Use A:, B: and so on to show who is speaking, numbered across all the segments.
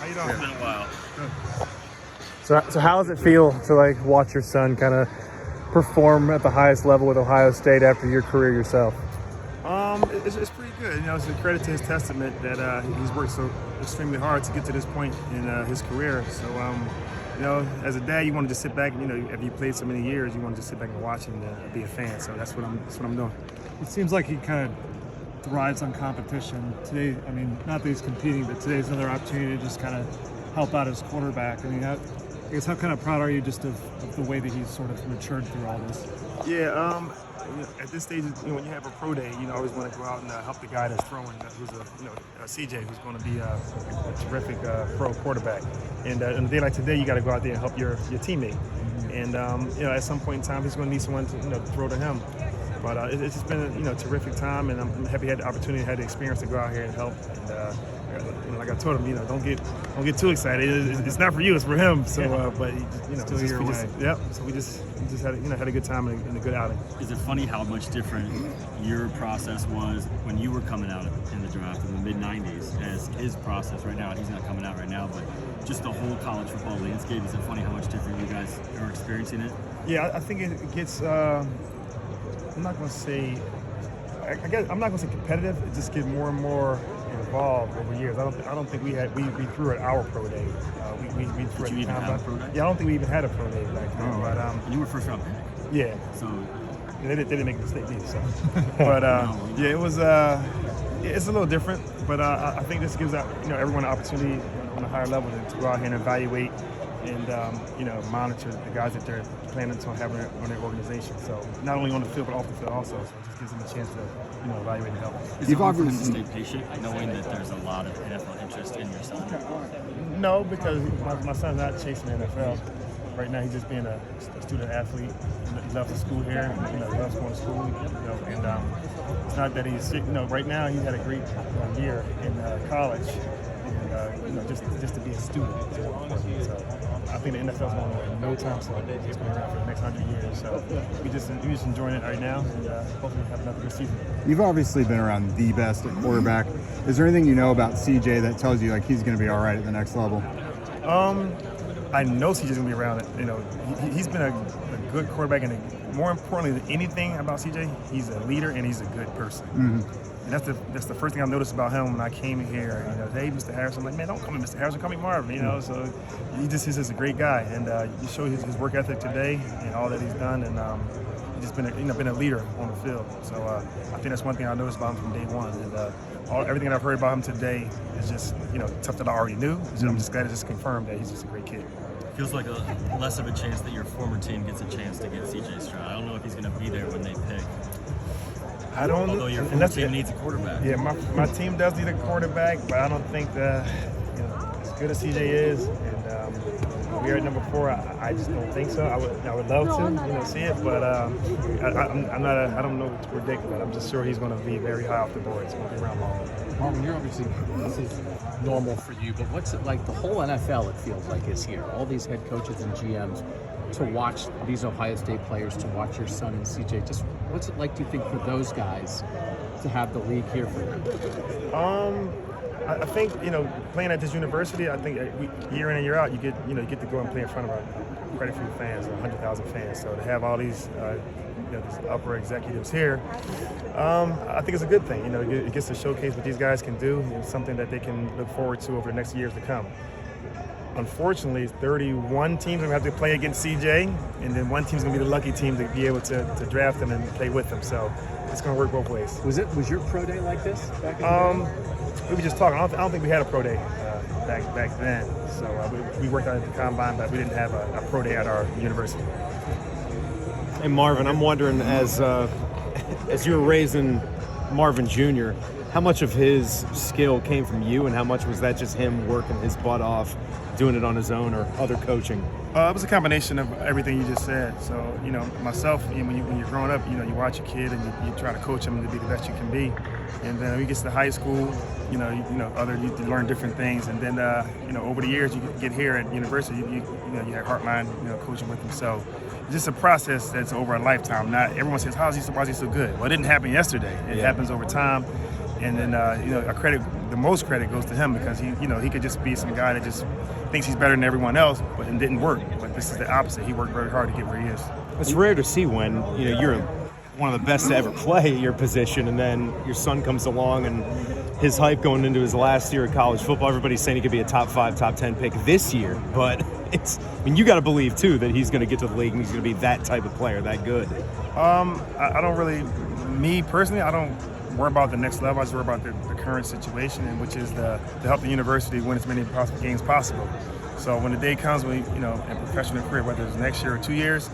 A: How you doing?
B: It's been a while.
C: So how does it feel to like watch your son kind of perform at the highest level with Ohio State after your career yourself?
A: It's pretty good. You know, it's a credit to his testament that he's worked so extremely hard to get to this point in his career. So, you know, as a dad, you want to just sit back. You know, if you played so many years, you want to just sit back and watch and be a fan. So that's what I'm doing.
D: It seems like he kind of thrives on competition. Today, I mean, not that he's competing, but today's another opportunity to just kind of help out his quarterback. I mean, I guess how kind of proud are you just of the way that he's sort of matured through all this?
A: Yeah, you know, at this stage, you know, when you have a pro day, you always want to go out and help the guy that's throwing, who's CJ, who's going to be a terrific pro quarterback. And on a day like today, you got to go out there and help your teammate. Mm-hmm. And you know, at some point in time, he's going to need someone to throw to him. But it's just been a terrific time, and I'm happy I had the opportunity, had the experience to go out here and help. And like I told him, don't get too excited. It's not for you, it's for him. So, but
D: still your way.
A: Yep. So we just had a good time and a good outing.
B: Is it funny how much different your process was when you were coming out in the draft in the mid '90s as his process right now? He's not coming out right now, but just the whole college football landscape. Is it funny how much different you guys are experiencing it?
A: Yeah, I think it gets. I'm not going to say. I guess I'm not going to say competitive. It just gets more and more involved over years. I don't think we threw at our pro day. We threw
B: Did you even have a pro day?
A: Yeah, I don't think we even had a pro day back then.
B: Oh,
A: but
B: and you were first round pick.
A: Yeah.
B: So
A: they didn't make a mistake either. So, but yeah, it was. It's a little different, but I think this gives out everyone an opportunity on a higher level to go out here and evaluate and monitor the guys that they're planning to have on their organization. So not only on the field but off the field also. So it just gives them a chance to evaluate and help.
B: Is it hard for him to stay patient, knowing that there's a lot of NFL interest in your son?
A: No, because my son's not chasing the NFL. Right now, he's just being a student athlete. He loves the school here. He loves going to school. And it's not that he's sick. Right now he had a great year in college. And just to be a student. So I think the NFL is going to in no time soon. It's going to be around for the next 100 years. So we just enjoying it right now, and hopefully have another good season.
E: You've obviously been around the best at quarterback. Is there anything you know about CJ that tells you like he's going to be all right at the next level?
A: I know CJ's gonna be around it. He's been a good quarterback, and more importantly than anything about CJ, he's a leader and he's a good person. Mm-hmm. And that's the first thing I noticed about him when I came here. Hey, Mr. Harrison, I'm like, man, don't call me Mr. Harrison, call me Marvin. So he's just a great guy, and you show his work ethic today and all that he's done, and he's just been a leader on the field. So I think that's one thing I noticed about him from day one. And everything that I've heard about him today is just stuff that I already knew. So I'm just glad it just confirmed that he's just a great kid.
B: Feels like less of a chance that your former team gets a chance to get CJ Stroud. I don't know if he's going to be there when they pick.
A: I don't.
B: Although your former team needs a quarterback.
A: Yeah, my team does need a quarterback, but I don't think that as good as CJ is, and we're at number 4. I just don't think so. I would love to see it, but I'm not. I don't know what to predict, but I'm just sure he's going to be very high off the board. It's going to be around long.
F: Marvin, you're obviously, this is normal for you, but what's it like? The whole NFL, it feels like, is here. All these head coaches and GMs to watch these Ohio State players, to watch your son and CJ. Just what's it like, do you think, for those guys to have the league here for them?
A: I think playing at this university, I think year in and year out, you get to go and play in front of quite a few fans, 100,000 fans. So to have all these these upper executives here, I think it's a good thing. It gets to showcase what these guys can do, and something that they can look forward to over the next years to come. Unfortunately, 31 teams are going to have to play against CJ, and then one team's going to be the lucky team to be able to draft him and play with him. So it's going to work both ways.
F: Was your pro day like this back in the day?
A: We were just talking. I don't think we had a pro day back then. So we worked out at the combine, but we didn't have a pro day at our university.
C: Hey Marvin, I'm wondering, as you were raising Marvin Jr., how much of his skill came from you, and how much was that just him working his butt off, doing it on his own, or other coaching?
A: It was a combination of everything you just said. So, myself, when you're growing up, you watch a kid and you try to coach him to be the best you can be. And then when he gets to high school, you learn different things. And then, over the years, you get here at university, you had Heartline, coaching with him. So it's just a process that's over a lifetime. Not everyone says, why is he so good? Well, it didn't happen yesterday. It happens over time. And then the most credit goes to him because he could just be some guy that just thinks he's better than everyone else, but it didn't work. But this is the opposite. He worked very hard to get where he is.
C: It's rare to see when you're one of the best to ever play your position, and then your son comes along and his hype going into his last year of college football. Everybody's saying he could be a top 5, top 10 pick this year, but you got to believe too that he's going to get to the league and he's going to be that type of player, that good.
A: I don't really, me personally, I don't worry about the next level. I just worry about the current situation, and which is to help the university win as many games possible. So when the day comes, in professional career, whether it's next year or 2 years,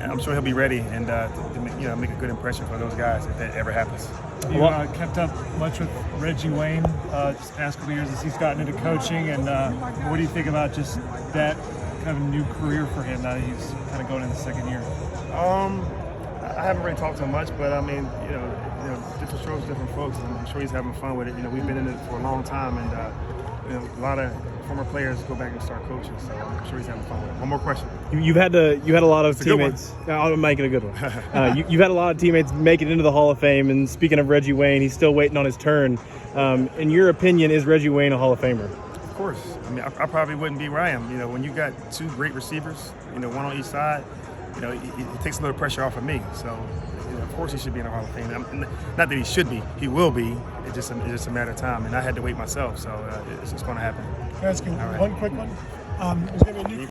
A: I'm sure he'll be ready and to make a good impression for those guys if that ever happens.
D: Have you kept up much with Reggie Wayne just past couple years as he's gotten into coaching, and what do you think about just that kind of new career for him now that he's kind of going into the second year?
A: I haven't really talked to him much, but I mean, different strokes, different folks. I'm sure he's having fun with it. We've been in it for a long time, and a lot of former players go back and start coaching, so I'm sure he's having fun with it. One more question.
G: You had a lot of teammates. I'm making a good one. You've had a lot of teammates make it into the Hall of Fame. And speaking of Reggie Wayne, he's still waiting on his turn. In your opinion, is Reggie Wayne a Hall of Famer?
A: Of course. I mean, I probably wouldn't be where I am. When you got two great receivers, one on each side, it takes a little pressure off of me. So, of course, he should be in the Hall of Fame. Not that he should be. He will be. It's just a matter of time. And I had to wait myself, so it's going to happen.
H: Can I ask you one quick one? There's going to be a new